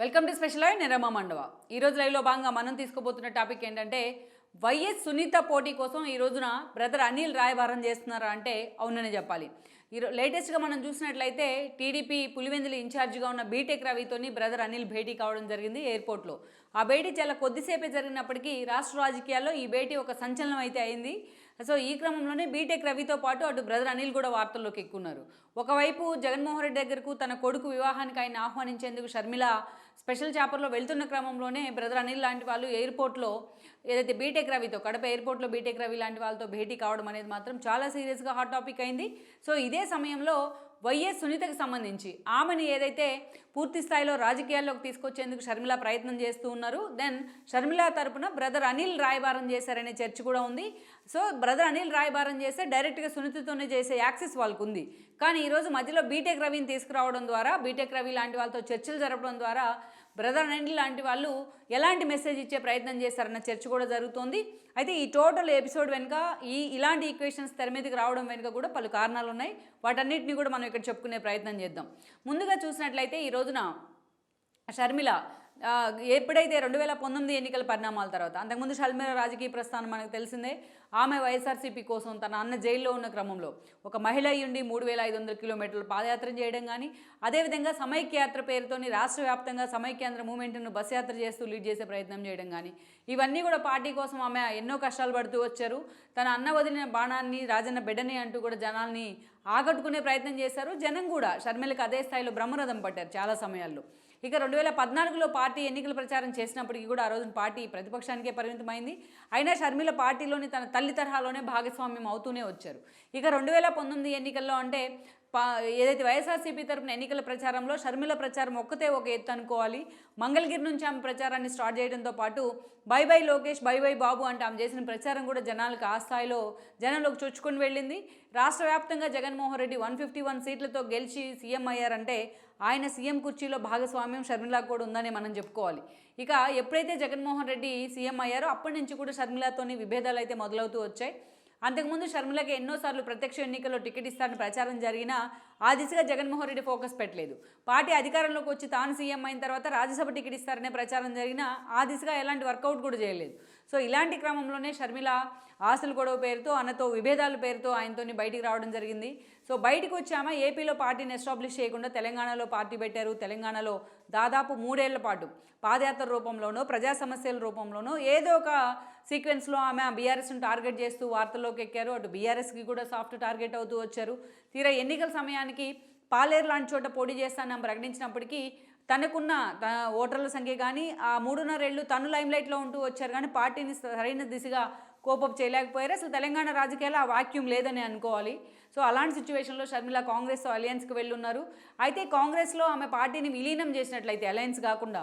Welcome to special live నేను రమా మండవ. ఈ రోజు లైవ్లో భాగంగా మనం తీసుకోబోతున్న టాపిక్ ఏంటంటే వైఎస్ సునీత పోటీ కోసం ఈ రోజున బ్రదర్ అనిల్ రాయబారం చేస్తున్నారా అంటే అవునని చెప్పాలి. లేటెస్ట్గా మనం చూసినట్లయితే టీడీపీ పులివెందులు ఇన్ఛార్జిగా ఉన్న బీటెక్ రవితోని బ్రదర్ అనిల్ భేటీ కావడం జరిగింది ఎయిర్పోర్ట్లో. ఆ భేటీ చాలా కొద్దిసేపే జరిగినప్పటికీ రాష్ట్ర రాజకీయాల్లో ఈ భేటీ ఒక సంచలనం అయితే అయింది. సో ఈ క్రమంలోనే బీటెక్ రవితో పాటు అటు బ్రదర్ అనిల్ కూడా వార్తల్లోకి ఎక్కున్నారు. ఒకవైపు జగన్మోహన్ రెడ్డి దగ్గరకు తన కొడుకు వివాహానికి ఆయన ఆహ్వానించేందుకు షర్మిల స్పెషల్ చాపర్లో వెళ్తున్న క్రమంలోనే బ్రదర్ అనిల్ లాంటి వాళ్ళు ఎయిర్పోర్ట్లో ఏదైతే బీటెక్ రవితో కడప ఎయిర్పోర్ట్లో బీటెక్ రవి లాంటి వాళ్ళతో భేటీ కావడం అనేది మాత్రం చాలా సీరియస్గా హాట్ టాపిక్ అయింది. సో ఇదే సమయంలో వైఎస్ సునీతకు సంబంధించి ఆమెను ఏదైతే పూర్తి స్థాయిలో రాజకీయాల్లోకి తీసుకొచ్చేందుకు షర్మిల ప్రయత్నం చేస్తూ ఉన్నారు. దెన్ షర్మిల తరపున బ్రదర్ అనిల్ రాయబారం చేశారనే చర్చ కూడా ఉంది. సో బ్రదర్ అనిల్ రాయబారం చేస్తే డైరెక్ట్గా సునీతతోనే చేసే యాక్సెస్ వాళ్ళకు ఉంది. కానీ ఈరోజు మధ్యలో బీటెక్ రవిని తీసుకురావడం ద్వారా బీటెక్ రవి లాంటి వాళ్ళతో చర్చలు జరపడం ద్వారా బ్రదర్ అనిల్ లాంటి వాళ్ళు ఎలాంటి మెసేజ్ ఇచ్చే ప్రయత్నం చేశారన్న చర్చ కూడా జరుగుతోంది. అయితే ఈ టోటల్ ఎపిసోడ్ వెనుక ఇలాంటి ఈక్వేషన్స్ తెర మీదకి రావడం వెనుక కూడా పలు కారణాలు ఉన్నాయి. వాటన్నిటిని కూడా మనం ఇక్కడ చెప్పుకునే ప్రయత్నం చేద్దాం. ముందుగా చూసినట్లయితే ఈ రోజున షర్మిల ఎప్పుడైతే 2019 ఎన్నికల పరిణామాల తర్వాత అంతకుముందు షర్మిల రాజకీయ ప్రస్థానం మనకు తెలిసిందే. ఆమె వైఎస్ఆర్సీపీ కోసం తన అన్న జైల్లో ఉన్న క్రమంలో ఒక మహిళ అయ్యుండి 3500 కిలోమీటర్లు పాదయాత్ర చేయడం కానీ, అదేవిధంగా సమైక్యయాత్ర పేరుతోని రాష్ట్ర వ్యాప్తంగా సమైక్యాంధ్ర మూవ్మెంట్ను బస్ యాత్ర చేస్తూ లీడ్ చేసే ప్రయత్నం చేయడం కానీ, ఇవన్నీ కూడా పార్టీ కోసం ఆమె ఎన్నో కష్టాలు పడుతూ వచ్చారు. తన అన్న వదిలిన బాణాన్ని రాజన్న బిడ్డని అంటూ కూడా జనాల్ని ఆకట్టుకునే ప్రయత్నం చేశారు. జనం కూడా షర్మిలకు అదే స్థాయిలో బ్రహ్మరథం పట్టారు చాలా సమయాల్లో. ఇక 2014లో పార్టీ ఎన్నికల ప్రచారం చేసినప్పటికీ కూడా ఆ రోజున పార్టీ ప్రతిపక్షానికే పరిమితమైంది. అయినా షర్మిల పార్టీలోని తన తల్లి తరహాలోనే భాగస్వామ్యం అవుతూనే వచ్చారు. ఇక 2019 ఎన్నికల్లో అంటే ఏదైతే వైఎస్ఆర్సీపీ తరపున ఎన్నికల ప్రచారంలో షర్మిల ప్రచారం ఒక్కతే ఒక ఎత్తు అనుకోవాలి. మంగళగిరి నుంచి ఆమె ప్రచారాన్ని స్టార్ట్ చేయడంతో పాటు bye bye Lokesh bye bye Babu అంటే ఆమె చేసిన ప్రచారం కూడా జనాలకు ఆ స్థాయిలో జనంలోకి చొచ్చుకొని వెళ్ళింది. రాష్ట్ర వ్యాప్తంగా జగన్మోహన్ రెడ్డి 151 సీట్లతో గెలిచి సీఎం అయ్యారంటే ఆయన సీఎం కుర్చీలో భాగస్వామ్యం షర్మిలకు కూడా ఉందని మనం చెప్పుకోవాలి. ఇక ఎప్పుడైతే జగన్మోహన్ రెడ్డి సీఎం అయ్యారో అప్పటి నుంచి కూడా షర్మిలతోని విభేదాలు అయితే మొదలవుతూ వచ్చాయి. అంతకుముందు షర్మిలకి ఎన్నోసార్లు ప్రత్యక్ష ఎన్నికల్లో టికెట్ ఇస్తారని ప్రచారం జరిగినా ఆ దిశగా జగన్మోహన్ రెడ్డి ఫోకస్ పెట్టలేదు. పార్టీ అధికారంలోకి వచ్చి తాను సీఎం అయిన తర్వాత రాజ్యసభ టికెట్ ఇస్తారనే ప్రచారం జరిగినా ఆ దిశగా ఎలాంటి వర్కౌట్ కూడా చేయలేదు. సో ఇలాంటి క్రమంలోనే షర్మిల ఆస్తుల గొడవ పేరుతో అన్నతో విభేదాల పేరుతో ఆయనతోని బయటికి రావడం జరిగింది. సో బయటకు వచ్చామా ఏపీలో పార్టీని ఎస్టాబ్లిష్ చేయకుండా తెలంగాణలో పార్టీ పెట్టారు. తెలంగాణలో దాదాపు 3 ఏళ్ల పాటు పాదయాత్ర రూపంలోనో ప్రజా సమస్యల రూపంలోనో ఏదో ఒక సీక్వెన్స్లో ఆమె బీఆర్ఎస్ను టార్గెట్ చేస్తూ వార్తల్లోకి ఎక్కారు. అటు బీఆర్ఎస్కి కూడా సాఫ్ట్ టార్గెట్ అవుతూ వచ్చారు. తీరా ఎన్నికల సమయానికి పాలేరు లాంటి చోట పోటీ చేస్తానని ప్రకటించినప్పటికీ తనకున్న ఓటర్ల సంఖ్య కానీ ఆ 3.5 ఏళ్ళు తను లైమ్లైట్లో ఉంటూ వచ్చారు. కానీ పార్టీని సరైన దిశగా కోపప్ చేయలేకపోయారు. అసలు తెలంగాణ రాజకీయాల్లో ఆ వాక్యూమ్ లేదని అనుకోవాలి. సో అలాంటి సిచ్యువేషన్లో షర్మిల కాంగ్రెస్ అలయన్స్కి వెళ్ళున్నారు. అయితే కాంగ్రెస్లో ఆమె పార్టీని విలీనం చేసినట్లయితే అలయన్స్ కాకుండా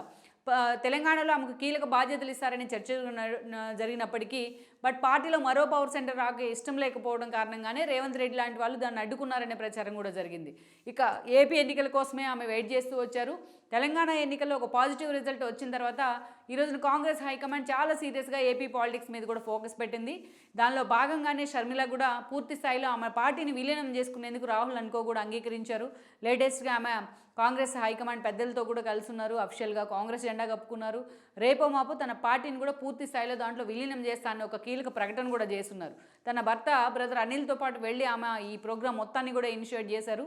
తెలంగాణలో ఆమెకు కీలక బాధ్యతలు ఇస్తారని చర్చ జరిగినప్పటికీ బట్ పార్టీలో మరో పవర్ సెంటర్ రాక ఇష్టం లేకపోవడం కారణంగానే రేవంత్ రెడ్డి లాంటి వాళ్ళు దాన్ని అడ్డుకున్నారనే ప్రచారం కూడా జరిగింది. ఇక ఏపీ ఎన్నికల కోసమే ఆమె వెయిట్ చేస్తూ వచ్చారు. తెలంగాణ ఎన్నికల్లో ఒక పాజిటివ్ రిజల్ట్ వచ్చిన తర్వాత ఈరోజున కాంగ్రెస్ హైకమాండ్ చాలా సీరియస్గా ఏపీ పాలిటిక్స్ మీద కూడా ఫోకస్ పెట్టింది. దానిలో భాగంగానే షర్మిల కూడా పూర్తి స్థాయిలో ఆమె పార్టీని విలీనం చేసుకునేందుకు రాహుల్ అనుకో కూడా అంగీకరించారు. లేటెస్ట్గా ఆమె కాంగ్రెస్ హైకమాండ్ పెద్దలతో కూడా కలిసి ఉన్నారు. అఫిషియల్గా కాంగ్రెస్ జెండా కప్పుకున్నారు. రేపో మాపు తన పార్టీని కూడా పూర్తి స్థాయిలో దాంట్లో విలీనం చేస్తానని ఒక కీలక ప్రకటన కూడా చేస్తున్నారు. తన భర్త బ్రదర్ అనిల్తో పాటు వెళ్ళి ఆమె ఈ ప్రోగ్రాం మొత్తాన్ని కూడా ఇనిషియేట్ చేశారు.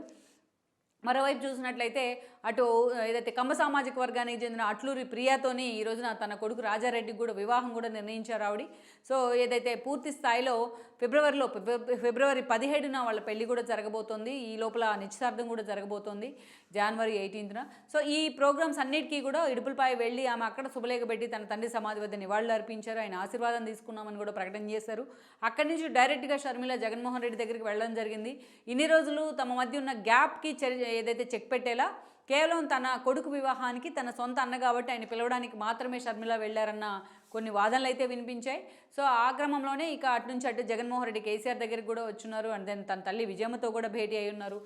మరోవైపు చూసినట్లయితే అటు ఏదైతే కమ్మ సామాజిక వర్గానికి చెందిన అట్లూరి ప్రియాతోని ఈ రోజున తన కొడుకు రాజారెడ్డికి కూడా వివాహం కూడా నిర్ణయించారు ఆవిడ. సో ఏదైతే పూర్తి స్థాయిలో ఫిబ్రవరి 17న వాళ్ళ పెళ్లి కూడా జరగబోతోంది. ఈ లోపల నిశ్చితార్థం కూడా జరగబోతోంది జనవరి 18న. సో ఈ ప్రోగ్రామ్స్ అన్నిటికీ కూడా ఇడుపులపై వెళ్ళి ఆమె అక్కడ శుభలేఖ పెట్టి తన తండ్రి సమాధి వద్ద నివాళులు అర్పించారు. ఆయన ఆశీర్వాదం తీసుకున్నామని కూడా ప్రకటన చేశారు. అక్కడి నుంచి డైరెక్ట్గా షర్మిల జగన్మోహన్ రెడ్డి దగ్గరికి వెళ్ళడం జరిగింది. ఇన్ని రోజులు తమ మధ్య ఉన్న గ్యాప్కి ఏదైతే చెక్ పెట్టేలా కేవలం తన కొడుకు వివాహానికి తన సొంత అన్న కాబట్టి ఆయన పిలవడానికి మాత్రమే షర్మిల వెళ్ళారన్న కొన్ని వాదనలు అయితే వినిపించాయి. సో ఆ క్రమంలోనే ఇక అటు నుంచి అటు జగన్మోహన్ రెడ్డి కేసీఆర్ దగ్గరికి కూడా వచ్చున్నారు. అండ్ దెన్ తన తల్లి విజయమ్మతో కూడా భేటీ అయి ఉన్నారు.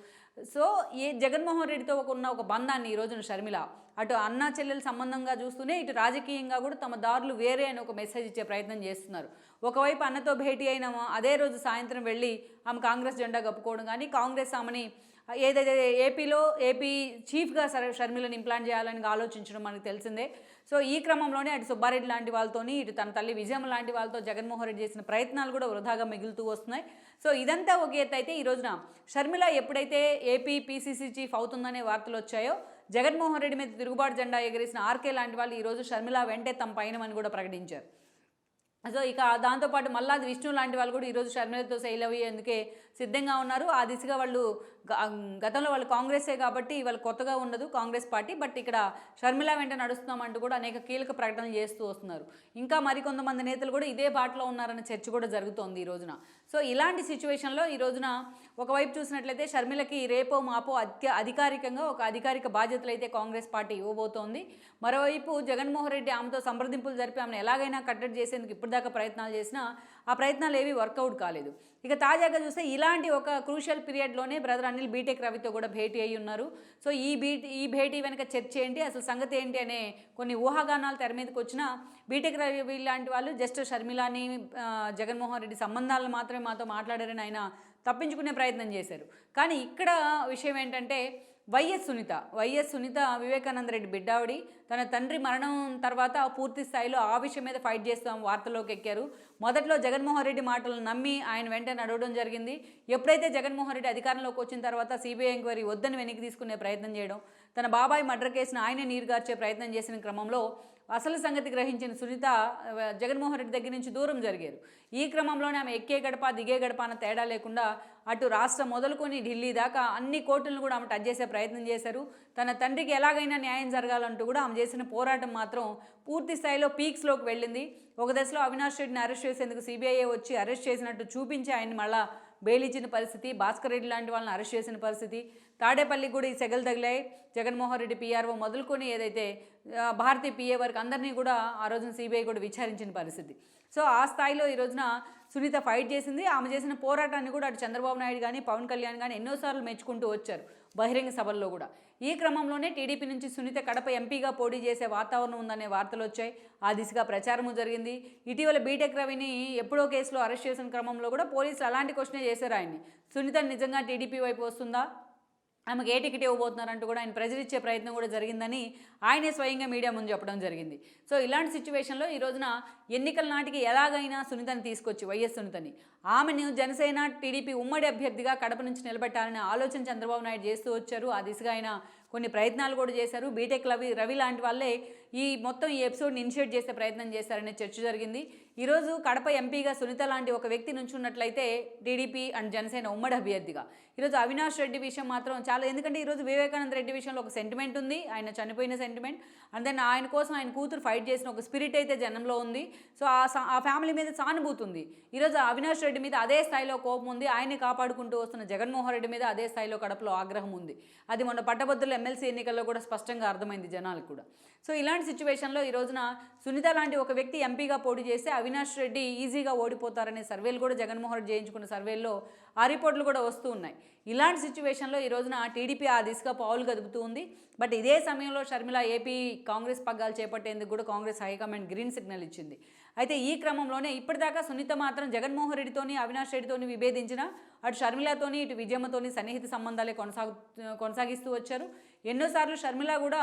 సో ఈ జగన్మోహన్ రెడ్డితో ఉన్న ఒక బంధాన్ని ఈ రోజున షర్మిల అటు అన్నా చెల్లెల సంబంధంగా చూస్తూనే ఇటు రాజకీయంగా కూడా తమ దారులు వేరే అని ఒక మెసేజ్ ఇచ్చే ప్రయత్నం చేస్తున్నారు. ఒకవైపు అన్నతో భేటీ అయిన అదే రోజు సాయంత్రం వెళ్ళి ఆమె కాంగ్రెస్ జెండా కప్పుకోవడం కానీ, కాంగ్రెస్ ఆమెని ఏదైతే ఏపీ చీఫ్గా షర్మిలను ఇంప్లాంట్ చేయాలని ఆలోచించడం మనకు తెలిసిందే. సో ఈ క్రమంలోనే అటు సుబ్బారెడ్డి లాంటి వాళ్ళతోని, ఇటు తన తల్లి విజయమ్మ లాంటి వాళ్ళతో జగన్మోహన్ రెడ్డి చేసిన ప్రయత్నాలు కూడా వృధాగా మిగులుతూ వస్తున్నాయి. సో ఇదంతా ఒక ఎత్తు అయితే, ఈ రోజున షర్మిల ఎప్పుడైతే ఏపీ పీసీసీ చీఫ్ అవుతుందనే వార్తలు వచ్చాయో, జగన్మోహన్ రెడ్డి మీద తిరుగుబాటు జెండా ఎగరేసిన ఆర్కే లాంటి వాళ్ళు ఈరోజు షర్మిల వెంటే తమ పైనమని కూడా ప్రకటించారు. సో ఇక దాంతోపాటు మల్లాది విష్ణు లాంటి వాళ్ళు కూడా ఈరోజు షర్మిలతో సెయిల్ అయ్యేందుకే సిద్ధంగా ఉన్నారు. ఆ దిశగా వాళ్ళు గతంలో వాళ్ళు కాంగ్రెసే కాబట్టి వాళ్ళు కొత్తగా ఉండదు కాంగ్రెస్ పార్టీ, బట్ ఇక్కడ షర్మిల వెంట నడుస్తున్నామంటూ కూడా అనేక కీలక ప్రకటనలు చేస్తూ వస్తున్నారు. ఇంకా మరికొంతమంది నేతలు కూడా ఇదే బాటలో ఉన్నారన్న చర్చ కూడా జరుగుతోంది ఈ రోజున. సో ఇలాంటి సిచ్యువేషన్లో ఈ రోజున ఒకవైపు చూసినట్లయితే షర్మిలకి రేపో మాపో అధికారికంగా ఒక అధికారిక బాధ్యతలు అయితే కాంగ్రెస్ పార్టీ ఇవ్వబోతోంది. మరోవైపు జగన్మోహన్ రెడ్డి ఆమెతో సంప్రదింపులు జరిపి ఆమెను ఎలాగైనా కట్టడి చేసేందుకు ఇప్పటిదాకా ప్రయత్నాలు చేసినా ఆ ప్రయత్నాలు ఏవి వర్కౌట్ కాలేదు. ఇక తాజాగా చూస్తే ఇలాంటి ఒక క్రూషియల్ పీరియడ్లోనే బ్రదర్ అనిల్ బీటెక్ రవితో కూడా భేటీ అయ్యి ఉన్నారు. సో ఈ భేటీ వెనక చర్చ ఏంటి, అసలు సంగతి ఏంటి అనే కొన్ని ఊహాగానాలు తెర మీదకి వచ్చినా బీటెక్ రవి లాంటి వాళ్ళు జస్ట్ షర్మిలాని జగన్మోహన్ రెడ్డి సంబంధాలను మాత్రమే మాతో మాట్లాడారని ఆయన తప్పించుకునే ప్రయత్నం చేశారు. కానీ ఇక్కడ విషయం ఏంటంటే వైఎస్ సునీత వివేకానంద రెడ్డి బిడ్డావిడి. తన తండ్రి మరణం తర్వాత పూర్తి స్థాయిలో ఆ విషయం మీద ఫైట్ చేస్తాం వార్తల్లోకి ఎక్కారు. మొదట్లో జగన్మోహన్ రెడ్డి మాటలు నమ్మి ఆయన వెంట నడవడం జరిగింది. ఎప్పుడైతే జగన్మోహన్ రెడ్డి అధికారంలోకి వచ్చిన తర్వాత సిబిఐ ఎంక్వైరీ వద్దని వెనక్కి తీసుకునే ప్రయత్నం చేయడం, తన బాబాయ్ మర్డర్ కేసును ఆయనే నీరుగార్చే ప్రయత్నం చేసిన క్రమంలో అసలు సంగతి గ్రహించిన సునీత జగన్మోహన్ రెడ్డి దగ్గర నుంచి దూరం జరిగారు. ఈ క్రమంలోనే ఆమె ఎక్కే గడప దిగే గడప అన్న తేడా లేకుండా అటు రాష్ట్రం మొదలుకొని ఢిల్లీ దాకా అన్ని కోర్టులను కూడా ఆమె టచ్ చేసే ప్రయత్నం చేశారు. తన తండ్రికి ఎలాగైనా న్యాయం జరగాలంటూ కూడా ఆమె చేసిన పోరాటం మాత్రం పూర్తి స్థాయిలో పీక్స్లోకి వెళ్ళింది. ఒక దశలో అవినాష్ రెడ్డిని అరెస్ట్ చేసేందుకు సిబిఐ వచ్చి అరెస్ట్ చేసినట్టు చూపించి ఆయన్ని మళ్ళా బెయిల్ ఇచ్చిన పరిస్థితి, భాస్కర్ రెడ్డి లాంటి వాళ్ళని అరెస్ట్ చేసిన పరిస్థితి, తాడేపల్లికి కూడా ఈ సెగలు తగిలాయి. జగన్మోహన్ రెడ్డి పీఆర్ఓ మొదలుకొని ఏదైతే భారతీయ పీఏ వరకు అందరినీ కూడా ఆ రోజున సిబిఐ కూడా విచారించిన పరిస్థితి. సో ఆ స్థాయిలో ఈ రోజున సునీత ఫైట్ చేసింది. ఆమె చేసిన పోరాటాన్ని కూడా అటు చంద్రబాబు నాయుడు కానీ పవన్ కళ్యాణ్ కానీ ఎన్నోసార్లు మెచ్చుకుంటూ వచ్చారు బహిరంగ సభల్లో కూడా. ఈ క్రమంలోనే టీడీపీ నుంచి సునీత కడప ఎంపీగా పోటీ చేసే వాతావరణం ఉందనే వార్తలు వచ్చాయి. ఆ దిశగా ప్రచారము జరిగింది. ఇటీవల బీటెక్ రవిని ఎప్పుడో కేసులో అరెస్ట్ చేసిన క్రమంలో కూడా పోలీసులు అలాంటి క్వశ్చనే చేశారు ఆయన్ని. సునీత నిజంగా టీడీపీ వైపు వస్తుందా, ఆమెకు ఏ టికెట్ ఇవ్వబోతున్నారంటూ కూడా ఆయన ప్రెజర్ ఇచ్చే ప్రయత్నం కూడా జరిగిందని ఆయనే స్వయంగా మీడియా ముందు చెప్పడం జరిగింది. సో ఇలాంటి సిచ్యువేషన్లో ఈ రోజున ఎన్నికల నాటికి ఎలాగైనా సునీతని తీసుకొచ్చి వైఎస్ సునీతని ఆమెను జనసేన టీడీపీ ఉమ్మడి అభ్యర్థిగా కడప నుంచి నిలబెట్టాలనే ఆలోచన చంద్రబాబు నాయుడు చేస్తూ వచ్చారు. ఆ దిశగా ఆయన కొన్ని ప్రయత్నాలు కూడా చేశారు. బీటెక్ రవి లాంటి వాళ్ళే ఈ ఎపిసోడ్ని ఇనిషియేట్ చేసే ప్రయత్నం చేశారనే చర్చ జరిగింది. ఈరోజు కడప ఎంపీగా సునీత లాంటి ఒక వ్యక్తి నుంచున్నట్లయితే టీడీపీ అండ్ జనసేన ఉమ్మడి అభ్యర్థిగా ఈరోజు అవినాష్ రెడ్డి విషయం మాత్రం చాలా, ఎందుకంటే ఈరోజు వివేకానంద రెడ్డి విషయంలో ఒక సెంటిమెంట్ ఉంది, ఆయన చనిపోయిన సెంటిమెంట్, అండ్ దెన్ ఆయన కోసం ఆయన కూతురు ఫైట్ చేసిన ఒక స్పిరిట్ అయితే జనంలో ఉంది. సో ఆ ఫ్యామిలీ మీద సానుభూతి ఉంది. ఈరోజు అవినాష్ రెడ్డి మీద అదే స్థాయిలో కోపం ఉంది. ఆయన్ని కాపాడుకుంటూ వస్తున్న జగన్మోహన్ రెడ్డి మీద అదే స్థాయిలో కడపలో ఆగ్రహం ఉంది. అది మొన్న పట్టభద్రుల ఎమ్మెల్సీ ఎన్నికల్లో కూడా స్పష్టంగా అర్థమైంది జనాలకు కూడా. సో ఇలాంటి సిచ్యువేషన్లో ఈ రోజున సునీత లాంటి ఒక వ్యక్తి ఎంపీగా పోటీ చేస్తే అవినాష్ రెడ్డి ఈజీగా ఓడిపోతారనే సర్వేలు కూడా జగన్మోహన్ రెడ్డి చేయించుకున్న సర్వేల్లో ఆ రిపోర్ట్లు కూడా వస్తూ ఉన్నాయి. ఇలాంటి సిచ్యువేషన్లో ఈ రోజున టీడీపీ ఆ దిశగా పావులు కదుపుతూ ఉంది. బట్ ఇదే సమయంలో షర్మిల ఏపీ కాంగ్రెస్ పగ్గాలు చేపట్టేందుకు కూడా కాంగ్రెస్ హైకమాండ్ గ్రీన్ సిగ్నల్ ఇచ్చింది. అయితే ఈ క్రమంలోనే ఇప్పటిదాకా సునీత మాత్రం జగన్మోహన్ రెడ్డితోని అవినాష్ రెడ్డితోని విభేదించిన అటు షర్మిలతోని ఇటు విజయమ్మతోని సన్నిహిత సంబంధాలే కొనసాగిస్తూ వచ్చారు. ఎన్నోసార్లు షర్మిల కూడా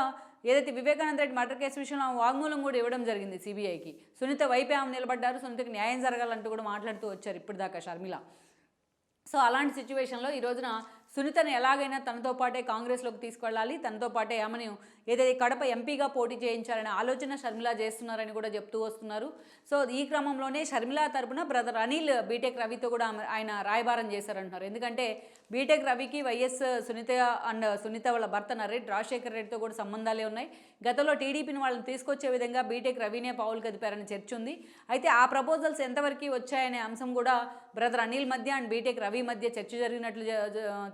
ఏదైతే వివేకానంద రెడ్డి మర్డర్ కేసు విషయంలో వాగ్మూలం కూడా ఇవ్వడం జరిగింది సిబిఐకి. సునీత వైపే ఆమె నిలబడ్డారు, సునీతకి న్యాయం జరగాలంటూ కూడా మాట్లాడుతూ వచ్చారు ఇప్పటిదాకా షర్మిల. సో అలాంటి సిచ్యువేషన్లో ఈ రోజున సునీతను ఎలాగైనా తనతో పాటే కాంగ్రెస్లోకి తీసుకెళ్ళాలి, తనతో పాటే ఆమెను ఏదైతే కడప ఎంపీగా పోటీ చేయించాలనే ఆలోచన షర్మిల చేస్తున్నారని కూడా చెప్తూ వస్తున్నారు. సో ఈ క్రమంలోనే షర్మిల తరపున బ్రదర్ అనిల్ బీటెక్ రవితో కూడా ఆయన రాయబారం చేశారంటున్నారు. ఎందుకంటే బీటెక్ రవికి వైఎస్ సునీత వాళ్ళ భర్త నరేట్ రాజశేఖర్ రెడ్డితో కూడా సంబంధాలే ఉన్నాయి. గతంలో టీడీపీని వాళ్ళని తీసుకొచ్చే విధంగా బీటెక్ రవినే పావులు కదిపారని చర్చ ఉంది. అయితే ఆ ప్రపోజల్స్ ఎంతవరకు వచ్చాయనే అంశం కూడా బ్రదర్ అనిల్ మధ్య అండ్ బీటెక్ రవి మధ్య చర్చ జరిగినట్లు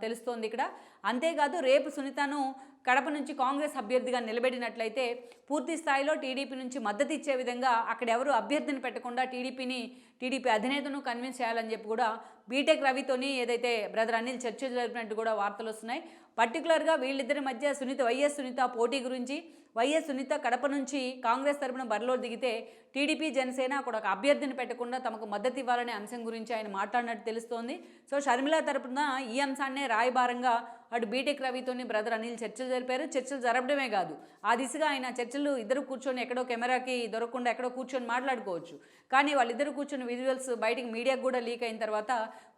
తెలుస్తోంది ఇక్కడ. అంతేకాదు రేపు సునీతను కడప నుంచి కాంగ్రెస్ అభ్యర్థిగా నిలబెట్టినట్లయితే పూర్తి స్థాయిలో టీడీపీ నుంచి మద్దతు ఇచ్చే విధంగా అక్కడ ఎవరు అభ్యర్థిని పెట్టకుండా టీడీపీ అధినేతను కన్విన్స్ చేయాలని చెప్పి కూడా బీటెక్ రవితోని ఏదైతే బ్రదర్ అనిల్ చర్చ జరిపినట్టు కూడా వార్తలు వస్తున్నాయి. పర్టికులర్గా వీళ్ళిద్దరి మధ్య వైఎస్ సునీత పోటీ గురించి, వైఎస్ సునీత కడప నుంచి కాంగ్రెస్ తరపున బరిలో దిగితే టీడీపీ జనసేన అక్కడ ఒక అభ్యర్థిని పెట్టకుండా తమకు మద్దతు ఇవ్వాలనే అంశం గురించి ఆయన మాట్లాడినట్టు తెలుస్తోంది. సో షర్మిల తరపున ఈ అంశాన్నే రాయబారంగా అటు బీటెక్ రవితోని బ్రదర్ అనిల్ చర్చలు జరిపారు. చర్చలు జరపడమే కాదు, ఆ దిశగా ఆయన చర్చలు ఇద్దరు కూర్చొని ఎక్కడో కెమెరాకి దొరకకుండా ఎక్కడో కూర్చొని మాట్లాడుకోవచ్చు. కానీ వాళ్ళిద్దరు కూర్చొని విజువల్స్ బయటికి మీడియాకు కూడా లీక్ అయిన తర్వాత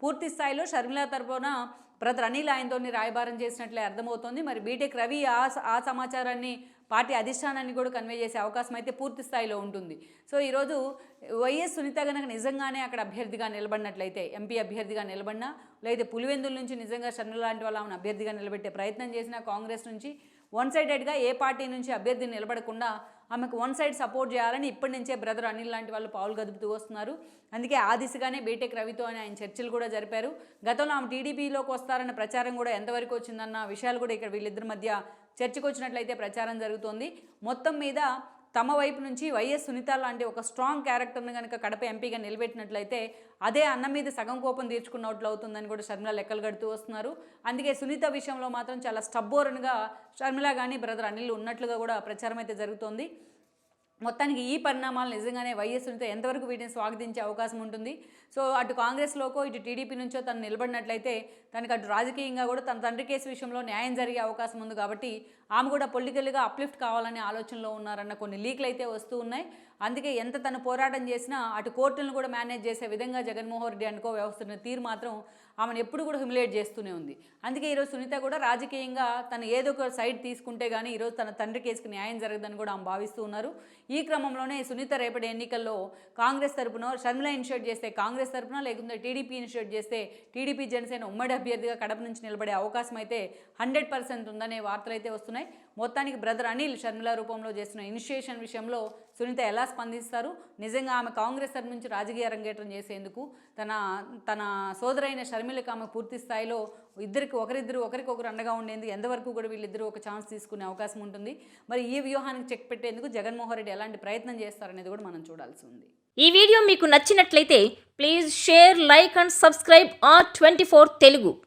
పూర్తి స్థాయిలో షర్మిల తరపున బ్రదర్ అనిల్ ఆయనతో రాయబారం చేసినట్లే అర్థమవుతోంది. మరి బీటెక్ రవి ఆ సమాచారాన్ని పార్టీ అధిష్టానాన్ని కూడా కన్వే చేసే అవకాశం అయితే పూర్తి స్థాయిలో ఉంటుంది. సో ఈరోజు వైఎస్ సునీత కనుక నిజంగానే అక్కడ అభ్యర్థిగా నిలబడినట్లయితే, ఎంపీ అభ్యర్థిగా నిలబడినా, లేదా పులివెందుల నుంచి నిజంగా షర్మిల లాంటి వాళ్ళ ఆమెను అభ్యర్థిగా నిలబెట్టే ప్రయత్నం చేసిన కాంగ్రెస్ నుంచి వన్ సైడెడ్గా ఏ పార్టీ నుంచి అభ్యర్థిని నిలబడకుండా ఆమెకు వన్ సైడ్ సపోర్ట్ చేయాలని ఇప్పటి నుంచే బ్రదర్ అనిల్ లాంటి వాళ్ళు పావులు గదుపుతూ వస్తున్నారు. అందుకే ఆ దిశగానే బీటెక్ రవితో అని ఆయన చర్చలు కూడా జరిపారు. గతంలో ఆమె టీడీపీలోకి వస్తారన్న ప్రచారం కూడా ఎంతవరకు వచ్చిందన్న విషయాలు కూడా ఇక్కడ వీళ్ళిద్దరి మధ్య చర్చకు వచ్చినట్లయితే ప్రచారం జరుగుతోంది. మొత్తం మీద తమ వైపు నుంచి వైఎస్ సునీత లాంటి ఒక స్ట్రాంగ్ క్యారెక్టర్ని కనుక కడప ఎంపీగా నిలబెట్టినట్లయితే అదే అన్న మీద సగం కోపం తీర్చుకున్నట్లు అవుతుందని కూడా షర్మిల లెక్కలు కడుతూ వస్తున్నారు. అందుకే సునీత విషయంలో మాత్రం చాలా స్టబ్బోరన్గా షర్మిల కానీ బ్రదర్ అనిల్ ఉన్నట్లుగా కూడా ప్రచారం అయితే జరుగుతోంది. మొత్తానికి ఈ పరిణామాలు నిజంగానే వైఎస్ సునీత ఎంతవరకు వీటిని స్వాగతించే అవకాశం ఉంటుంది. సో అటు కాంగ్రెస్లోకో ఇటు టీడీపీ నుంచో తను నిలబడినట్లయితే తనకు అటు రాజకీయంగా కూడా తన తండ్రి కేసు విషయంలో న్యాయం జరిగే అవకాశం ఉంది. కాబట్టి ఆమె కూడా పొలిటికల్గా అప్లిఫ్ట్ కావాలనే ఆలోచనలో ఉన్నారన్న కొన్ని లీక్లు అయితే వస్తూ ఉన్నాయి. అందుకే ఎంత తను పోరాటం చేసినా అటు కోర్టులను కూడా మేనేజ్ చేసే విధంగా జగన్మోహన్ రెడ్డి అనుకో వ్యవస్థ తీరు మాత్రం ఆమెను ఎప్పుడు కూడా హ్యూమిలేట్ చేస్తూనే ఉంది. అందుకే ఈరోజు సునీత కూడా రాజకీయంగా తను ఏదో ఒక సైడ్ తీసుకుంటే కానీ ఈరోజు తన తండ్రి కేసుకు న్యాయం జరగదని కూడా ఆమె భావిస్తూ ఉన్నారు. ఈ క్రమంలోనే సునీత రేపటి ఎన్నికల్లో కాంగ్రెస్ తరపున షర్మిల ఇనిషియేట్ చేస్తే కాంగ్రెస్ తరపున, లేకుంటే టీడీపీ ఇనిషియేట్ చేస్తే టీడీపీ జనసేన ఉమ్మడి అభ్యర్థిగా కడప నుంచి నిలబడే అవకాశం అయితే 100% ఉందనే వార్తలు అయితే వస్తున్నాయి. మొత్తానికి బ్రదర్ అనిల్ షర్మిల రూపంలో చేస్తున్న ఇనిషియేషన్ విషయంలో సునీత ఎలా స్పందిస్తారు, నిజంగా ఆమె కాంగ్రెస్ తరపు నుంచి రాజకీయ అరంగేట్రం చేసేందుకు తన సోదరైన షర్మిలకు ఆమె పూర్తి స్థాయిలో ఒకరికొకరు అండగా ఉండేందుకు ఎంతవరకు కూడా వీళ్ళిద్దరూ ఒక ఛాన్స్ తీసుకునే అవకాశం ఉంటుంది. మరి ఈ వ్యూహానికి చెక్ పెట్టేందుకు జగన్మోహన్ రెడ్డి ఎలాంటి ప్రయత్నం చేస్తారనేది కూడా మనం చూడాల్సి ఉంది. ఈ వీడియో మీకు నచ్చినట్లయితే please share, like and subscribe R24 Telugu.